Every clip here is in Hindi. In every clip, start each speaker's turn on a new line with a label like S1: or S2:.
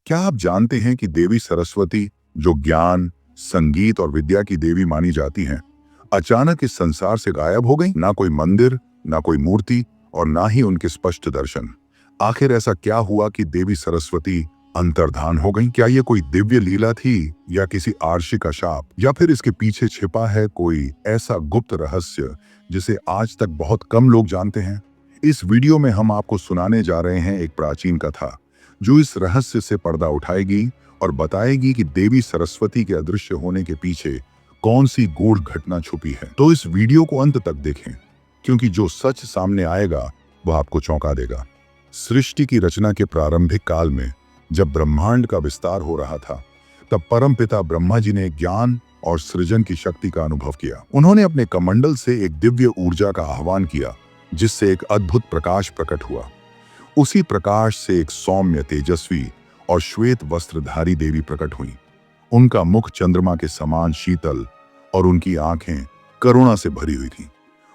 S1: क्या आप जानते हैं कि देवी सरस्वती, जो ज्ञान, संगीत और विद्या की देवी मानी जाती हैं, अचानक इस संसार से गायब हो गई? ना कोई मंदिर, ना कोई मूर्ति और ना ही उनके स्पष्ट दर्शन। आखिर ऐसा क्या हुआ कि देवी सरस्वती अंतर्धान हो गई? क्या ये कोई दिव्य लीला थी या किसी आर्षी का शाप, या फिर इसके पीछे छिपा है कोई ऐसा गुप्त रहस्य जिसे आज तक बहुत कम लोग जानते हैं? इस वीडियो में हम आपको सुनाने जा रहे हैं एक प्राचीन कथा जो इस रहस्य से पर्दा उठाएगी और बताएगी कि देवी सरस्वती के अदृश्य होने के पीछे कौन सी गूढ़ घटना छुपी है। तो इस वीडियो को अंत तक देखें, क्योंकि जो सच सामने आएगा वह आपको चौंका देगा। सृष्टि की रचना के प्रारंभिक काल में जब ब्रह्मांड का विस्तार हो रहा था, तब परमपिता ब्रह्मा जी ने ज्ञान और सृजन की शक्ति का अनुभव किया। उन्होंने अपने कमंडल से एक दिव्य ऊर्जा का आह्वान किया, जिससे एक अद्भुत प्रकाश प्रकट हुआ। उसी प्रकाश से एक सौम्य, तेजस्वी और श्वेत वस्त्रधारी देवी प्रकट हुई। उनका मुख चंद्रमा के समान शीतल और उनकी आंखें करुणा से भरी हुई थीं।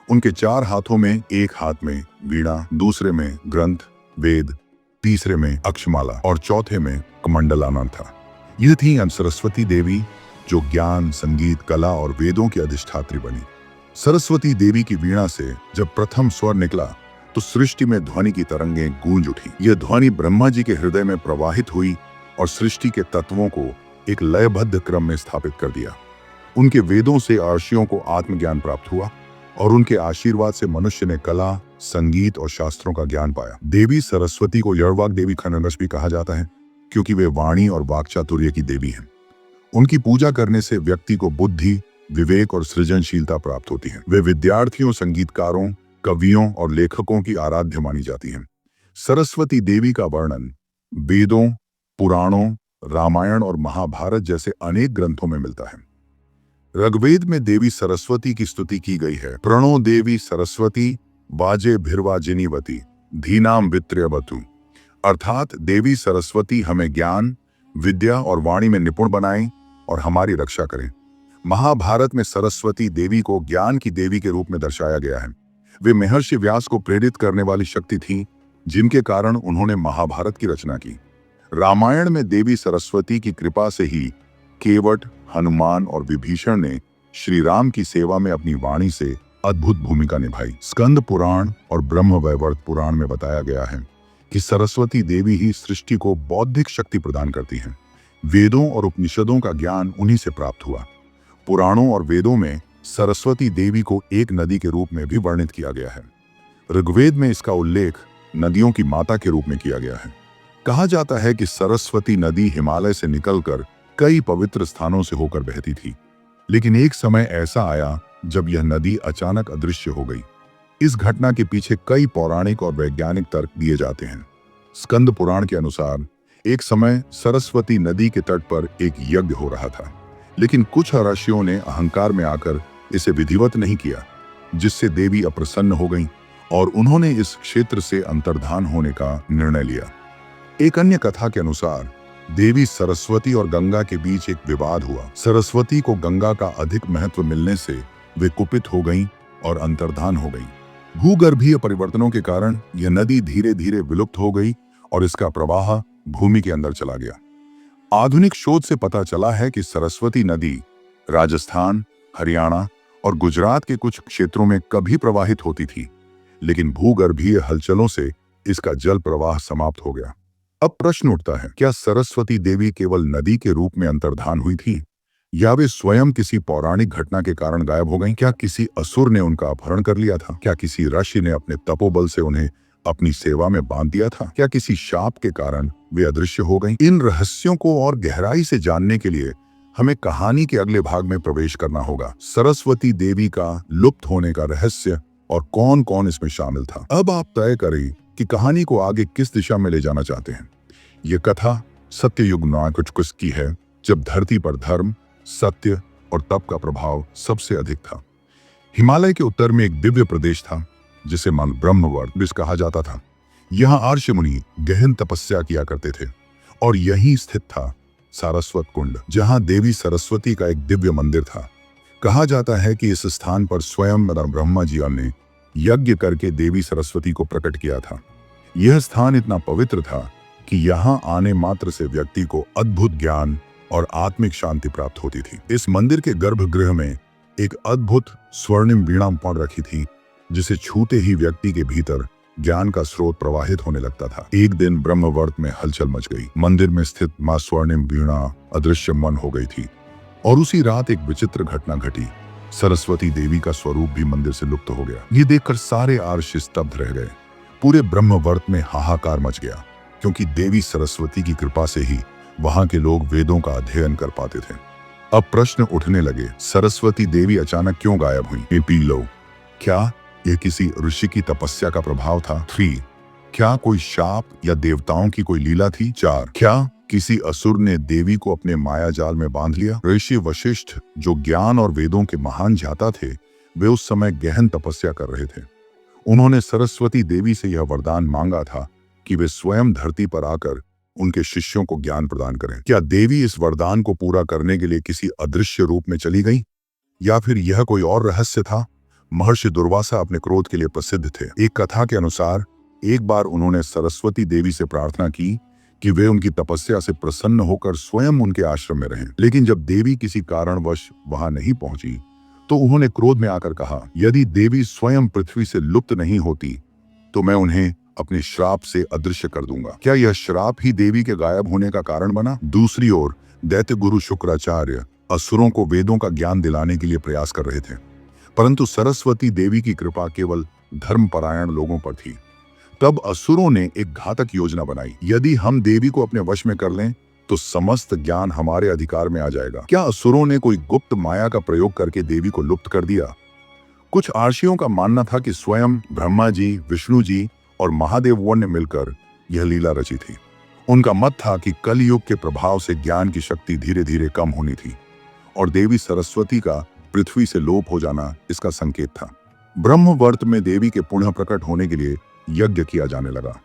S1: उनके 4 हाथों में, एक हाथ में वीणा, दूसरे में ग्रंथ, वेद, तीसरे में अक्षमाला और चौथे में कमंडलाना था। यह थी सरस्वती देवी, जो ज्ञान, संगीत, कला और वेदों की अधिष्ठात्री बनी। सरस्वती देवी की वीणा से जब प्रथम स्वर निकला तो सृष्टि में ध्वनि की तरंगें गूंज उठी। यह ध्वनि ब्रह्मा जी के हृदय में प्रवाहित हुई और सृष्टि के तत्वों को एक लयबद्ध क्रम में स्थापित कर दिया। उनके वेदों से अर्षियों को आत्मज्ञान प्राप्त हुआ और उनके आशीर्वाद से मनुष्य ने कला, संगीत और शास्त्रों का ज्ञान पाया। देवी सरस्वती को यड़वाक देवी खनगस भी कहा जाता है, क्योंकि वे वाणी और वाक्चातुर्य की देवी हैं। उनकी पूजा करने से व्यक्ति को बुद्धि, विवेक और सृजनशीलता प्राप्त होती है। वे विद्यार्थियों, संगीतकारों, कवियों और लेखकों की आराध्य मानी जाती हैं। सरस्वती देवी का वर्णन वेदों, पुराणों, रामायण और महाभारत जैसे अनेक ग्रंथों में मिलता है। ऋग्वेद में देवी सरस्वती की स्तुति की गई है। प्रणो देवी सरस्वती वाजे भिर्वाजिनीवती धीनाम वित्र्यवतु, अर्थात देवी सरस्वती हमें ज्ञान, विद्या और वाणी में निपुण बनाएं और हमारी रक्षा करें। महाभारत में सरस्वती देवी को ज्ञान की देवी के रूप में दर्शाया गया है। वे महर्षि व्यास को प्रेरित करने वाली शक्ति थीं, जिनके कारण उन्होंने महाभारत की रचना की। रामायण में देवी सरस्वती की कृपा से ही केवट, हनुमान और विभीषण ने श्री राम की सेवा में अपनी वाणी से अद्भुत भूमिका निभाई। स्कंद पुराण और ब्रह्मवैवर्त पुराण में बताया गया है कि सरस्वती देवी ही सृष्टि को बौद्धिक शक्ति प्रदान करती हैं। वेदों और उपनिषदों का ज्ञान उन्हीं से प्राप्त हुआ। पुराणों और वेदों में सरस्वती देवी को एक नदी के रूप में भी वर्णित किया गया है। ऋग्वेद में इसका उल्लेख नदियों की माता के रूप में किया गया है। कहा जाता है कि सरस्वती नदी हिमालय से निकलकर कई पवित्र स्थानों से होकर बहती थी, लेकिन एक समय ऐसा आया जब यह नदी अचानक अदृश्य हो गई। इस घटना के पीछे कई पौराणिक और वैज्ञानिक तर्क दिए जाते हैं। स्कंद पुराण के अनुसार एक समय सरस्वती नदी के तट पर एक यज्ञ हो रहा था, लेकिन कुछ ऋषियों ने अहंकार में आकर इसे विधिवत नहीं किया, जिससे देवी अप्रसन्न हो गईं और उन्होंने इस क्षेत्र से अंतर्धान होने का निर्णय लिया। एक अन्य कथा के अनुसार देवी सरस्वती और गंगा के बीच एक विवाद हुआ। सरस्वती को गंगा का अधिक महत्व मिलने से वे कुपित हो गईं और अंतर्धान हो गईं। भूगर्भीय परिवर्तनों के कारण यह नदी धीरे धीरे विलुप्त हो गई और इसका प्रवाह भूमि के अंदर चला गया। आधुनिक शोध से पता चला है कि सरस्वती नदी राजस्थान, हरियाणा और गुजरात के कुछ क्षेत्रों में कभी प्रवाहित होती थी, लेकिन भूगर्भीय हलचलों से इसका जल प्रवाह समाप्त हो गया। अब प्रश्न उठता है, क्या सरस्वती देवी केवल नदी के रूप में अंतर्धान हुई थी, या वे स्वयं किसी पौराणिक घटना के कारण गायब हो गईं? क्या किसी असुर ने उनका अपहरण कर लिया था? क्या किसी ऋषि ने अपने तपोबल से उन्हें अपनी सेवा में बांध दिया था? क्या किसी शाप के कारण वे अदृश्य हो गईं? इन रहस्यों को और गहराई से जानने के लिए हमें कहानी के अगले भाग में प्रवेश करना होगा। सरस्वती देवी का लुप्त होने का रहस्य और कौन कौन इसमें शामिल था। अब आप तय करें कि कहानी को आगे किस दिशा में ले जाना चाहते हैं। ये कथा सत्ययुग कुछ की है, जब धरती पर धर्म, सत्य और तप का प्रभाव सबसे अधिक था। हिमालय के उत्तर में एक दिव्य प्रदेश था, जिसे मन ब्रह्मवर्त भी कहा जाता था। यहाँ आर्षि मुनि गहन तपस्या किया करते थे और यहीं स्थित था सारस्वत कुंड, जहाँ देवी सरस्वती का एक दिव्य मंदिर था। कहा जाता है कि इस स्थान पर स्वयं ब्रह्मा जी ने यज्ञ करके देवी सरस्वती को प्रकट किया था। यह स्थान इतना पवित्र था कि यहाँ आने मात्र से व्यक्ति को अद्भुत ज्ञान और आत्मिक शांति प्राप्त होती थी। इस मंदिर के गर्भगृह में एक अद्भुत स्वर्णिम वीणा पड़ रखी थी, जिसे छूते ही व्यक्ति के भीतर ज्ञान का स्रोत प्रवाहित होने लगता था। एक दिन ब्रह्मवर्त में हलचल मच गई। मंदिर में स्थित मां स्वर्णिम वीणा अदृश्य मन हो गई थी और उसी रात एक विचित्र घटना घटी। सरस्वती देवी का स्वरूप भी मंदिर से लुप्त हो गया। ये देखकर सारे आर्ष स्तब्ध रह गए। पूरे ब्रह्मवर्त में हाहाकार मच गया, क्योंकि देवी सरस्वती की कृपा से ही वहां के लोग वेदों का अध्ययन कर पाते थे। अब प्रश्न उठने लगे, सरस्वती देवी अचानक क्यों गायब हुई? पी लो, क्या यह किसी ऋषि की तपस्या का प्रभाव था? 3. क्या कोई शाप या देवताओं की कोई लीला थी? 4. क्या किसी असुर ने देवी को अपने माया जाल में बांध लिया? ऋषि वशिष्ठ, जो ज्ञान और वेदों के महान ज्ञाता थे, वे उस समय गहन तपस्या कर रहे थे। उन्होंने सरस्वती देवी से यह वरदान मांगा था कि वे स्वयं धरती पर आकर उनके शिष्यों को ज्ञान प्रदान करें। क्या देवी इस वरदान को पूरा करने के लिए किसी अदृश्य रूप में चली गई, या फिर यह कोई और रहस्य था? महर्षि दुर्वासा अपने क्रोध के लिए प्रसिद्ध थे। एक कथा के अनुसार एक बार उन्होंने सरस्वती देवी से प्रार्थना की कि वे उनकी तपस्या से प्रसन्न होकर स्वयं उनके आश्रम में रहें। लेकिन जब देवी किसी कारणवश वहां नहीं पहुंची, तो उन्होंने क्रोध में आकर कहा, यदि देवी स्वयं पृथ्वी से लुप्त नहीं होती तो मैं उन्हें अपने श्राप से अदृश्य कर दूंगा। क्या यह श्राप ही देवी के गायब होने का कारण बना? दूसरी ओर दैत्य गुरु शुक्राचार्य असुरों को वेदों का ज्ञान दिलाने के लिए प्रयास कर रहे थे, परंतु सरस्वती देवी की कृपा केवल धर्मपरायण लोगों पर थी। तब असुरों ने एक घातक योजना बनाई। यदि हम देवी को अपने वश में कर लें तो समस्त ज्ञान हमारे अधिकार में आ जाएगा। क्या असुरों ने कोई गुप्त माया का प्रयोग करके देवी को लुप्त कर दिया? कुछ आर्षियों का मानना था कि स्वयं ब्रह्मा जी, विष्णु जी और महादेव ने मिलकर यह लीला रची थी। उनका मत था कि कलयुग के प्रभाव से ज्ञान की शक्ति धीरे धीरे कम होनी थी और देवी सरस्वती का पृथ्वी से लोप हो जाना इसका संकेत था। ब्रह्मवर्त में देवी के पुनः प्रकट होने के लिए यज्ञ किया जाने लगा,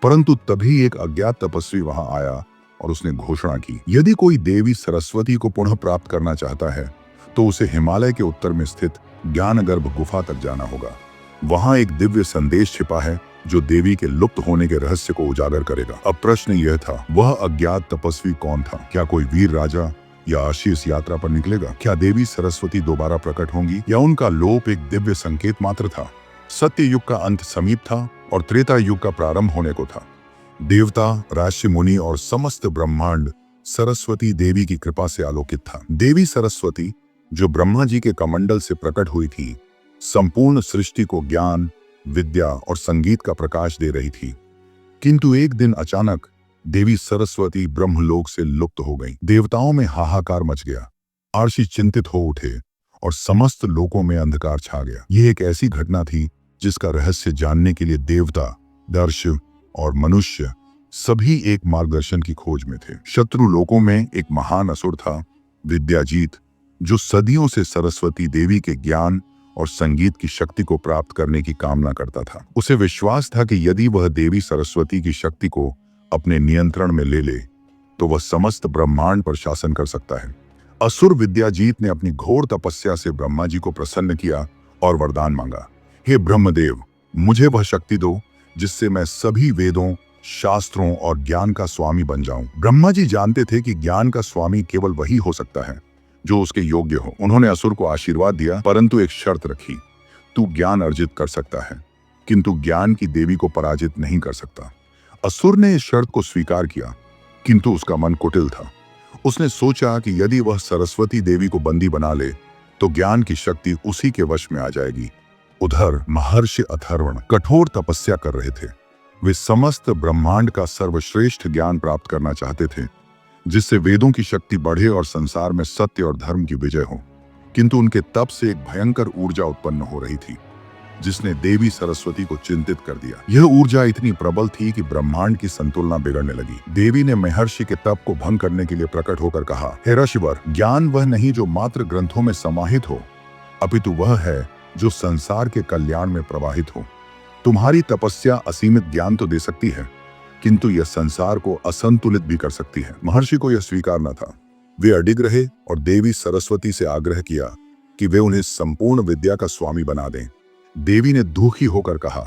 S1: परंतु तभी एक अज्ञात तपस्वी वहां आया और उसने घोषणा की, यदि कोई देवी सरस्वती को पुनः प्राप्त करना चाहता है तो उसे हिमालय के उत्तर में स्थित ज्ञानगर्भ गुफा तक जाना होगा। वहां एक दिव्य संदेश छिपा है जो देवी के लुप्त होने के रहस्य को उजागर करेगा। अब प्रश्न यह था, वह अज्ञात तपस्वी कौन था? क्या कोई वीर राजा या आशीष यात्रा पर निकलेगा? क्या देवी सरस्वती दोबारा प्रकट होंगी या उनका लोप एक दिव्य संकेत मात्र था? सत्य युग का अंत समीप था और त्रेता युग का प्रारंभ होने को था। देवता, ऋषि मुनि और समस्त ब्रह्मांड सरस्वती देवी की कृपा से आलोकित था। देवी सरस्वती, जो ब्रह्मा जी के कमंडल से प्रकट हुई थी, संपूर्ण सृष्टि को ज्ञान, विद्या और संगीत का प्रकाश दे रही थी। किंतु एक दिन अचानक देवी सरस्वती ब्रह्मलोक से लुप्त हो गई। देवताओं में हाहाकार मच गया, आर्षि चिंतित हो उठे और समस्त लोकों में अंधकार छा गया। यह एक ऐसी घटना थी जिसका रहस्य जानने के लिए देवता, दर्श और मनुष्य सभी एक मार्गदर्शन की खोज में थे। शत्रु लोकों में एक महान असुर था, विद्याजीत, जो सदियों से सरस्वती देवी के ज्ञान और संगीत की शक्ति को प्राप्त करने की कामना करता था। उसे विश्वास था कि यदि वह देवी सरस्वती की शक्ति को अपने नियंत्रण में ले ले तो वह समस्त ब्रह्मांड पर शासन कर सकता है। असुर विद्याजीत ने अपनी घोर तपस्या से ब्रह्मा जी को प्रसन्न किया और वरदान मांगा, हे ब्रह्मदेव, मुझे वह शक्ति दो जिससे मैं सभी वेदों, शास्त्रों और ज्ञान का स्वामी बन जाऊं। ब्रह्मा जी जानते थे कि ज्ञान का स्वामी केवल वही हो सकता है जो उसके योग्य हो। उन्होंने असुर को आशीर्वाद दिया, परंतु एक शर्त रखी, तू ज्ञान अर्जित कर सकता है किंतु ज्ञान की देवी को पराजित नहीं कर सकता। असुर ने इस शर्त को स्वीकार किया, किंतु उसका मन कुटिल था। उसने सोचा कि यदि वह सरस्वती देवी को बंदी बना ले तो ज्ञान की शक्ति उसी के वश में आ जाएगी। उधर महर्षि अथर्वण कठोर तपस्या कर रहे थे। वे समस्त ब्रह्मांड का सर्वश्रेष्ठ ज्ञान प्राप्त करना चाहते थे, जिससे वेदों की शक्ति बढ़े और संसार में सत्य और धर्म की विजय हो। किंतु उनके तप से एक भयंकर ऊर्जा उत्पन्न हो रही थी, जिसने देवी सरस्वती को चिंतित कर दिया। यह ऊर्जा इतनी प्रबल थी कि ब्रह्मांड की संतुलना बिगड़ने लगी। देवी ने महर्षि के तप को भंग करने के लिए प्रकट होकर कहा, हे ऋषिवर, ज्ञान वह नहीं जो मात्र ग्रंथों में समाहित हो, अपितु वह है जो संसार के कल्याण में प्रवाहित हो। तुम्हारी तपस्या असीमित ज्ञान तो दे सकती है, किंतु यह संसार को असंतुलित भी कर सकती है। महर्षि को यह स्वीकार न था। वे अडिग रहे और देवी सरस्वती से आग्रह किया कि वे उन्हें संपूर्ण विद्या का स्वामी बना दें। देवी ने दुखी होकर कहा,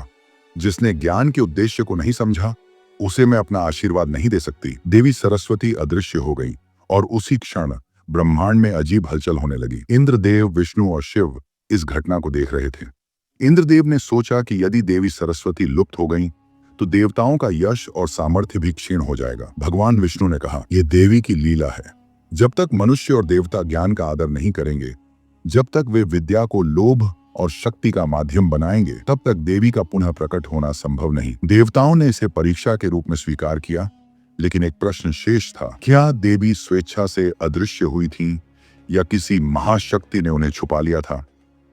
S1: जिसने ज्ञान के उद्देश्य को नहीं समझा उसे मैं अपना आशीर्वाद नहीं दे सकती। देवी सरस्वती अदृश्य हो गई और उसी क्षण ब्रह्मांड में अजीब हलचल होने लगी। इंद्रदेव, विष्णु और शिव इस घटना को देख रहे थे। इंद्रदेव ने सोचा कि यदि देवी सरस्वती लुप्त हो गई तो देवताओं का यश और सामर्थ्य भी क्षीण हो जाएगा। भगवान विष्णु ने कहा, यह देवी की लीला है। जब तक मनुष्य और देवता ज्ञान का आदर नहीं करेंगे, जब तक वे विद्या को लोभ और शक्ति का माध्यम बनाएंगे, तब तक देवी का पुनः प्रकट होना संभव नहीं। देवताओं ने इसे परीक्षा के रूप में स्वीकार किया, लेकिन एक प्रश्न शेष था। क्या देवी स्वेच्छा से अदृश्य हुई थी या किसी महाशक्ति ने उन्हें छुपा लिया था?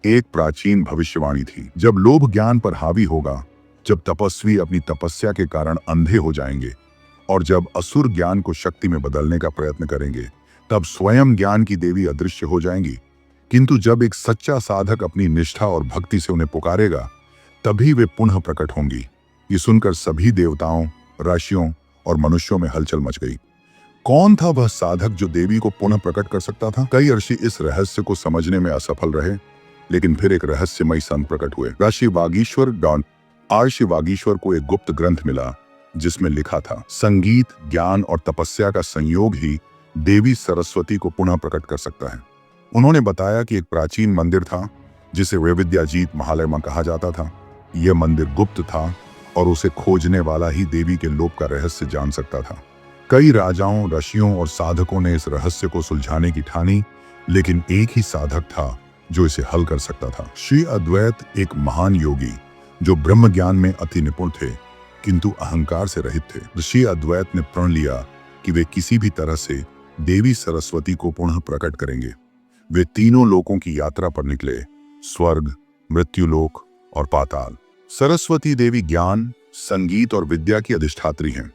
S1: एक प्राचीन भविष्यवाणी थी, जब लोभ ज्ञान पर हावी होगा, जब तपस्वी अपनी तपस्या के कारण अंधे हो जाएंगे और जब असुर ज्ञान को शक्ति में बदलने का प्रयत्न करेंगे, तब स्वयं ज्ञान की देवी अदृश्य हो जाएंगी। किंतु जब एक सच्चा साधक अपनी निष्ठा और भक्ति से उन्हें पुकारेगा, तभी वे पुनः प्रकट होंगी। ये सुनकर सभी देवताओं, ऋषियों और मनुष्यों में हलचल मच गई। कौन था वह साधक जो देवी को पुनः प्रकट कर सकता था? कई ऋषि इस रहस्य को समझने में असफल रहे, लेकिन फिर एक रहस्यमयी संत प्रकट हुए। ऋषि वागीश्वर को एक गुप्त ग्रंथ मिला, जिसमें लिखा था, संगीत, ज्ञान और तपस्या का संयोग ही देवी सरस्वती को पुनः प्रकट कर सकता है। उन्होंने बताया कि एक प्राचीन मंदिर था जिसे वैविध्याजीत महालय कहा जाता था। यह मंदिर गुप्त था और उसे खोजने वाला ही देवी के लोप का रहस्य जान सकता था। कई राजाओं, ऋषियों और साधकों ने इस रहस्य को सुलझाने की ठानी, लेकिन एक ही साधक था जो इसे हल कर सकता था। श्री अद्वैत, एक महान योगी जो ब्रह्म ज्ञान में अति निपुण थे, किंतु अहंकार से रहित थे। श्री अद्वैत ने प्रण लिया कि वे किसी भी तरह से देवी सरस्वती को पुनः प्रकट करेंगे। वे तीनों लोकों की यात्रा पर निकले, स्वर्ग, मृत्युलोक और पाताल। सरस्वती देवी ज्ञान, संगीत और विद्या की अधिष्ठात्री हैं।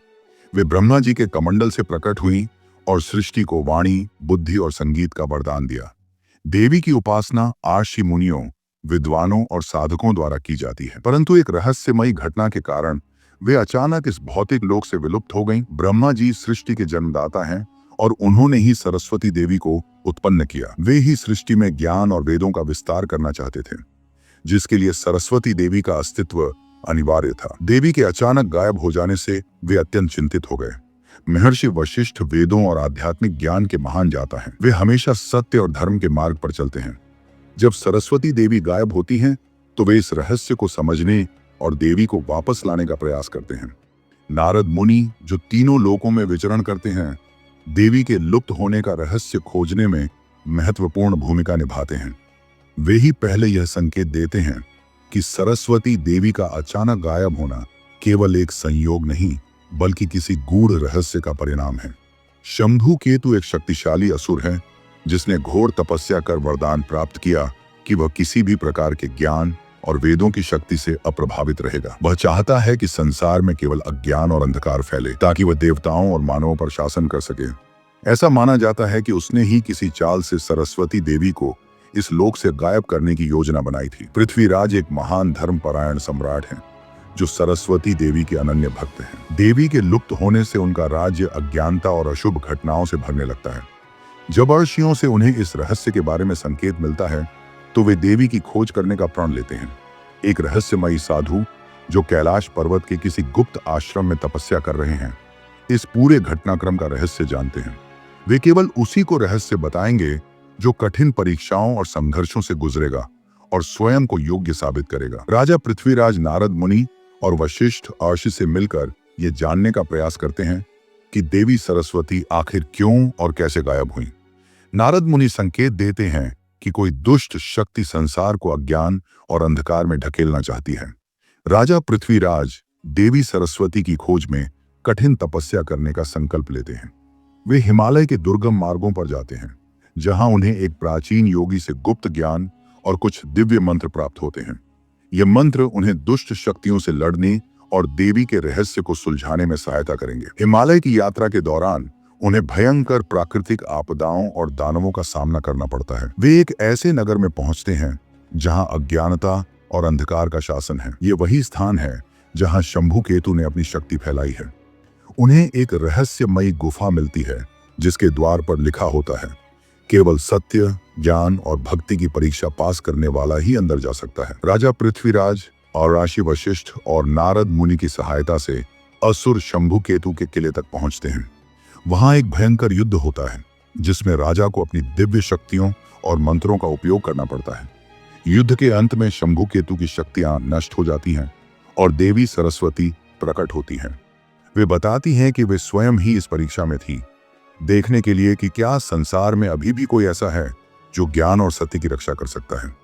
S1: वे ब्रह्मा जी के कमंडल से प्रकट हुई और सृष्टि को वाणी, बुद्धि और संगीत का वरदान दिया। देवी की उपासना आर्षि मुनियों, विद्वानों और साधकों द्वारा की जाती है, परंतु एक रहस्यमयी घटना के कारण वे अचानक इस भौतिक लोक से विलुप्त हो गईं। ब्रह्मा जी सृष्टि के जन्मदाता हैं और उन्होंने ही सरस्वती देवी को उत्पन्न किया। वे ही सृष्टि में ज्ञान और वेदों का विस्तार करना चाहते थे, जिसके लिए सरस्वती देवी का अस्तित्व अनिवार्य था। देवी के अचानक गायब हो जाने से वे अत्यंत चिंतित हो गए। महर्षि वशिष्ठ वेदों और आध्यात्मिक ज्ञान के महान जाता हैं। वे हमेशा सत्य और धर्म के मार्ग पर चलते हैं। जब सरस्वती देवी गायब होती हैं, तो वे इस रहस्य को समझने और देवी को वापस लाने का प्रयास करते हैं। नारद मुनि, जो तीनों लोकों में विचरण करते हैं, देवी के लुप्त होने का रहस्य खोजने में महत्वपूर्ण भूमिका निभाते हैं। वे ही पहले यह संकेत देते हैं कि सरस्वती देवी का अचानक गायब होना केवल एक संयोग नहीं, बल्कि किसी गूढ़ रहस्य का परिणाम है। शंभु केतु एक शक्तिशाली असुर है, जिसने घोर तपस्या कर वरदान प्राप्त किया कि वह किसी भी प्रकार के ज्ञान और वेदों की शक्ति से अप्रभावित रहेगा। वह चाहता है कि संसार में केवल अज्ञान और अंधकार फैले, ताकि वह देवताओं और मानवों पर शासन कर सके। ऐसा माना जाता है कि उसने ही किसी चाल से सरस्वती देवी को इस लोक से गायब करने की योजना बनाई थी। पृथ्वीराज एक महान धर्मपरायण सम्राट हैं, जो सरस्वती देवी के अनन्य भक्त हैं। देवी के लुप्त होने से उनका राज्य अज्ञानता और अशुभ घटनाओं से भरने लगता है। जब ऋषियों से उन्हें इस रहस्य के बारे में संकेत मिलता है, तो वे देवी की खोज करने का प्रण लेते हैं। एक रहस्यमयी साधु जो कैलाश पर्वत के किसी गुप्त आश्रम में तपस्या कर रहे हैं, इस पूरे घटनाक्रम का रहस्य जानते हैं। वे केवल उसी को रहस्य बताएंगे जो कठिन परीक्षाओं और संघर्षों से गुजरेगा और स्वयं को योग्य साबित करेगा। राजा पृथ्वीराज नारद मुनि और वशिष्ठ ऋषि से मिलकर ये जानने का प्रयास करते हैं कि देवी सरस्वती आखिर क्यों और कैसे गायब हुई। नारद मुनि संकेत देते हैं कि कोई दुष्ट शक्ति संसार को अज्ञान और अंधकार में ढकेलना चाहती है। राजा पृथ्वीराज देवी सरस्वती की खोज में कठिन तपस्या करने का संकल्प लेते हैं। वे हिमालय के दुर्गम मार्गों पर जाते हैं, जहां उन्हें एक प्राचीन योगी से गुप्त ज्ञान और कुछ दिव्य मंत्र प्राप्त होते हैं। ये मंत्र उन्हें दुष्ट शक्तियों से लड़ने और देवी के रहस्य को सुलझाने में सहायता करेंगे। हिमालय की यात्रा के दौरान उन्हें भयंकर प्राकृतिक आपदाओं और दानवों का सामना करना पड़ता है। वे एक ऐसे नगर में पहुंचते हैं जहां अज्ञानता और अंधकार का शासन है। ये वही स्थान है जहां शंभु केतु ने अपनी शक्ति फैलाई है। उन्हें एक रहस्यमयी गुफा मिलती है, जिसके द्वार पर लिखा होता है, केवल सत्य, ज्ञान और भक्ति की परीक्षा पास करने वाला ही अंदर जा सकता है। राजा पृथ्वीराज और ऋषि वशिष्ठ और नारद मुनि की सहायता से असुर शंभु केतु के किले तक पहुंचते हैं। वहां एक भयंकर युद्ध होता है जिसमें राजा को अपनी दिव्य शक्तियों और मंत्रों का उपयोग करना पड़ता है। युद्ध के अंत में शंभु केतु की शक्तियां नष्ट हो जाती हैं और देवी सरस्वती प्रकट होती हैं। वे बताती हैं कि वे स्वयं ही इस परीक्षा में थी, देखने के लिए कि क्या संसार में अभी भी कोई ऐसा है जो ज्ञान और सत्य की रक्षा कर सकता है।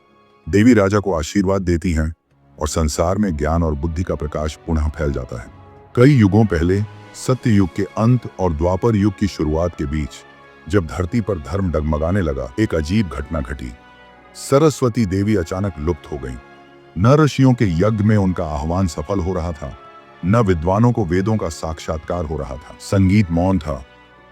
S1: देवी राजा को आशीर्वाद देती हैं और संसार में ज्ञान और बुद्धि का प्रकाश पुनः फैल जाता है। कई युगों पहले, सत्य युग के अंत और द्वापर युग की शुरुआत के बीच, जब धरती पर धर्म डगमगाने लगा, एक अजीब घटना घटी। सरस्वती देवी अचानक लुप्त हो गईं। न ऋषियों के यज्ञ में उनका आह्वान सफल हो रहा था, न विद्वानों को वेदों का साक्षात्कार हो रहा था। संगीत मौन था,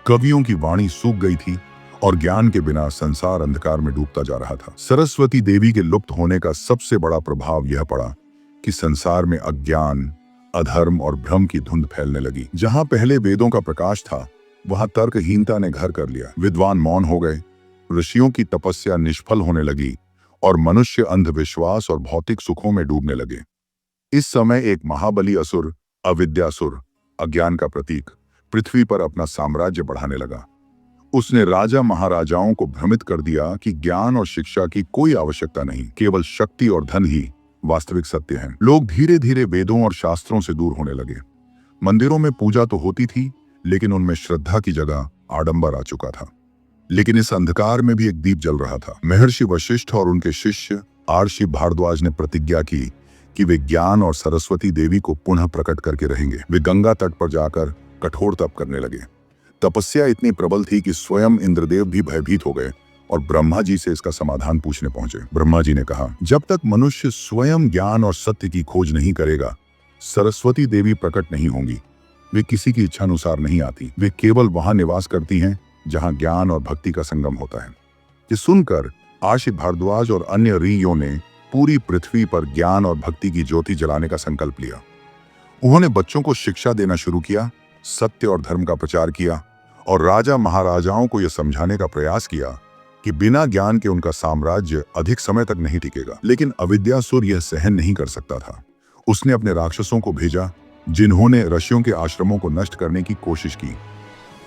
S1: कवियों की वाणी सूख गई थी और ज्ञान के बिना संसार अंधकार में डूबता जा रहा था। सरस्वती देवी के लुप्त होने का सबसे बड़ा प्रभाव यह पड़ा कि संसार में अज्ञान, अधर्म और भ्रम की धुंध फैलने लगी। जहां पहले वेदों का प्रकाश था, वहां तर्कहीनता ने घर कर लिया। विद्वान मौन हो गए, ऋषियों की तपस्या निष्फल होने लगी और मनुष्य अंधविश्वास और भौतिक सुखों में डूबने लगे। इस समय एक महाबली असुर, अविद्यासुर, अज्ञान का प्रतीक, पृथ्वी पर अपना साम्राज्य बढ़ाने लगा। उसने राजा महाराजाओं को भ्रमित कर दिया कि ज्ञान और शिक्षा की कोई आवश्यकता नहीं, केवल शक्ति और धन ही वास्तविक सत्य है। लोग धीरे धीरे वेदों और शास्त्रों से दूर होने लगे। मंदिरों में पूजा तो होती थी, लेकिन उनमें श्रद्धा की जगह आडंबर आ चुका था। लेकिन इस अंधकार में भी एक दीप जल रहा था। महर्षि वशिष्ठ और उनके शिष्य आर्षि भारद्वाज ने प्रतिज्ञा की कि वे ज्ञान और सरस्वती देवी को पुनः प्रकट करके रहेंगे। वे गंगा तट पर जाकर कठोर तप करने लगे। तपस्या इतनी प्रबल थी कि स्वयं इंद्रदेव भी भयभीत हो गए और ब्रह्मा जी से इसका समाधान पूछने पहुंचे। ब्रह्मा जी ने कहा, जब तक मनुष्य स्वयं ज्ञान और सत्य की खोज नहीं करेगा, सरस्वती देवी प्रकट नहीं होंगी। वे किसी की इच्छा अनुसार नहीं आती, वे केवल वहां निवास करती हैं जहां ज्ञान और भक्ति का संगम होता है। ये सुनकर आर्षि भारद्वाज और अन्य ऋषियों ने पूरी पृथ्वी पर ज्ञान और भक्ति की ज्योति जलाने का संकल्प लिया। उन्होंने बच्चों को शिक्षा देना शुरू किया, सत्य और धर्म का प्रचार किया और राजा महाराजाओं को यह समझाने का प्रयास किया कि बिना ज्ञान के उनका साम्राज्य अधिक समय तक नहीं टिकेगा। लेकिन अविद्यासुर यह सहन नहीं कर सकता था। उसने अपने राक्षसों को भेजा, जिन्होंने ऋषियों के आश्रमों को नष्ट करने की कोशिश की,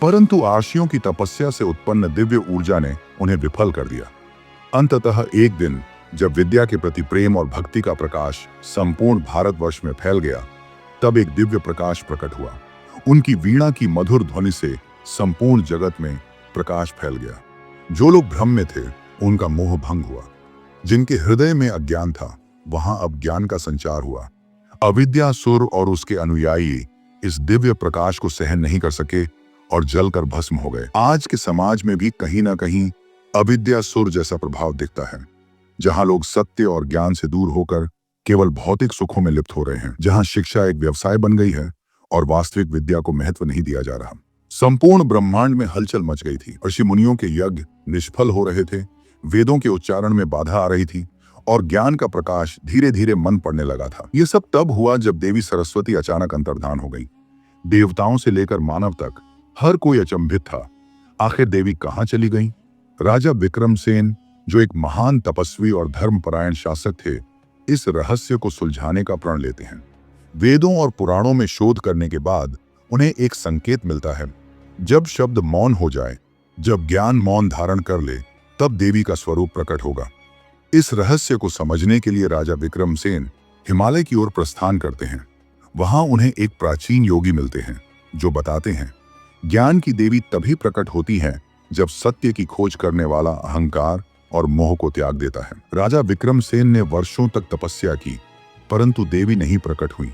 S1: परंतु आर्षियों की तपस्या से उत्पन्न दिव्य ऊर्जा ने उन्हें विफल कर दिया। अंततः एक दिन जब विद्या के प्रति प्रेम और भक्ति का प्रकाश संपूर्ण भारतवर्ष में फैल गया, तब एक दिव्य प्रकाश प्रकट हुआ। उनकी वीणा की मधुर ध्वनि से संपूर्ण जगत में प्रकाश फैल गया। जो लोग भ्रम में थे, उनका मोह भंग हुआ। जिनके हृदय में अज्ञान था, वहां अब ज्ञान का संचार हुआ। अविद्यासुर और उसके अनुयायी इस दिव्य प्रकाश को सहन नहीं कर सके और जलकर भस्म हो गए। आज के समाज में भी कहीं ना कहीं अविद्यासुर जैसा प्रभाव दिखता है, जहां लोग सत्य और ज्ञान से दूर होकर केवल भौतिक सुखों में लिप्त हो रहे हैं, जहां शिक्षा एक व्यवसाय बन गई है और वास्तविक विद्या को महत्व नहीं दिया जा रहा। संपूर्ण ब्रह्मांड में हलचल मच गई थी। ऋषि मुनियों के यज्ञ निष्फल हो रहे थे, वेदों के उच्चारण में बाधा आ रही थी और ज्ञान का प्रकाश धीरे धीरे मन पड़ने लगा था। यह सब तब हुआ जब देवी सरस्वती अचानक अंतर्धान हो गई। देवताओं से लेकर मानव तक हर कोई अचंभित था। आखिर देवी कहां चली गई? राजा विक्रमसेन, जो एक महान तपस्वी और धर्मपरायण शासक थे, इस रहस्य को सुलझाने का प्रण लेते हैं। वेदों और पुराणों में शोध करने के बाद उन्हें एक संकेत मिलता है, जब शब्द मौन हो जाए, जब ज्ञान मौन धारण कर ले, तब देवी का स्वरूप प्रकट होगा। इस रहस्य को समझने के लिए राजा विक्रमसेन हिमालय की ओर प्रस्थान करते हैं। वहां उन्हें एक प्राचीन योगी मिलते हैं जो बताते हैं, ज्ञान की देवी तभी प्रकट होती है जब सत्य की खोज करने वाला अहंकार और मोह को त्याग देता है। राजा विक्रमसेन ने वर्षों तक तपस्या की, परंतु देवी नहीं प्रकट हुई।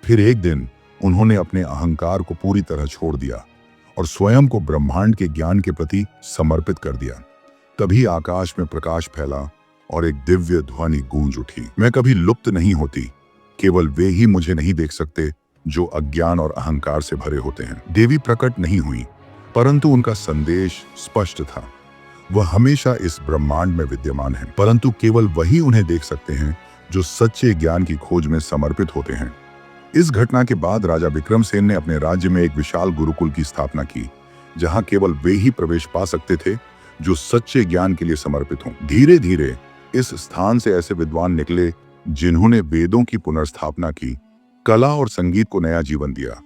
S1: फिर एक दिन उन्होंने अपने अहंकार को पूरी तरह छोड़ दिया और स्वयं को ब्रह्मांड के ज्ञान के प्रति समर्पित कर दिया। तभी आकाश में प्रकाश फैला और एक दिव्य ध्वनि गूंज उठी, मैं कभी लुप्त नहीं होती, केवल वे ही मुझे नहीं देख सकते जो अज्ञान और अहंकार से भरे होते हैं। देवी प्रकट नहीं हुई, परंतु उनका संदेश स्पष्ट था। वह हमेशा इस ब्रह्मांड में विद्यमान है, परंतु केवल वही उन्हें देख सकते हैं जो सच्चे ज्ञान की खोज में समर्पित होते हैं। इस घटना के बाद राजा विक्रमसेन ने अपने राज्य में एक विशाल गुरुकुल की स्थापना की, जहां केवल वे ही प्रवेश पा सकते थे जो सच्चे ज्ञान के लिए समर्पित हों। धीरे धीरे इस स्थान से ऐसे विद्वान निकले जिन्होंने वेदों की पुनर्स्थापना की, कला और संगीत को नया जीवन दिया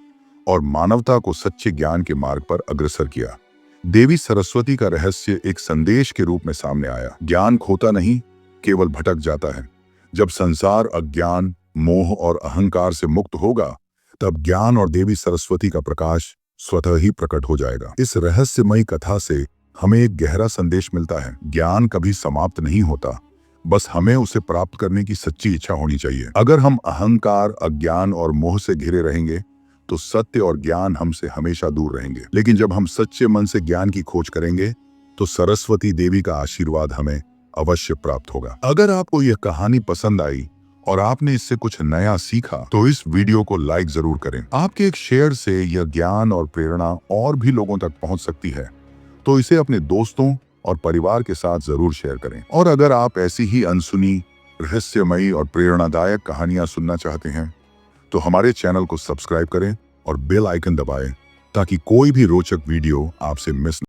S1: और मानवता को सच्चे ज्ञान के मार्ग पर अग्रसर किया। देवी सरस्वती का रहस्य एक संदेश के रूप में सामने आया। ज्ञान खोता नहीं, केवल भटक जाता है। जब संसार अज्ञान, मोह और अहंकार से मुक्त होगा, तब ज्ञान और देवी सरस्वती का प्रकाश स्वतः ही प्रकट हो जाएगा। इस रहस्यमयी कथा से हमें एक गहरा संदेश मिलता है। ज्ञान कभी समाप्त नहीं होता, बस हमें उसे प्राप्त करने की सच्ची इच्छा होनी चाहिए। अगर हम अहंकार, अज्ञान और मोह से घिरे रहेंगे तो सत्य और ज्ञान हमसे हमेशा दूर रहेंगे। लेकिन जब हम सच्चे मन से ज्ञान की खोज करेंगे तो सरस्वती देवी का आशीर्वाद हमें अवश्य प्राप्त होगा। अगर आपको यह कहानी पसंद आई और आपने इससे कुछ नया सीखा तो इस वीडियो को लाइक जरूर करें। आपके एक शेयर से यह ज्ञान और प्रेरणा और भी लोगों तक पहुंच सकती है, तो इसे अपने दोस्तों और परिवार के साथ जरूर शेयर करें। और अगर आप ऐसी ही अनसुनी, रहस्यमयी और प्रेरणादायक कहानियां सुनना चाहते हैं तो हमारे चैनल को सब्सक्राइब करें और बेल आइकन दबाएं ताकि कोई भी रोचक वीडियो आपसे मिस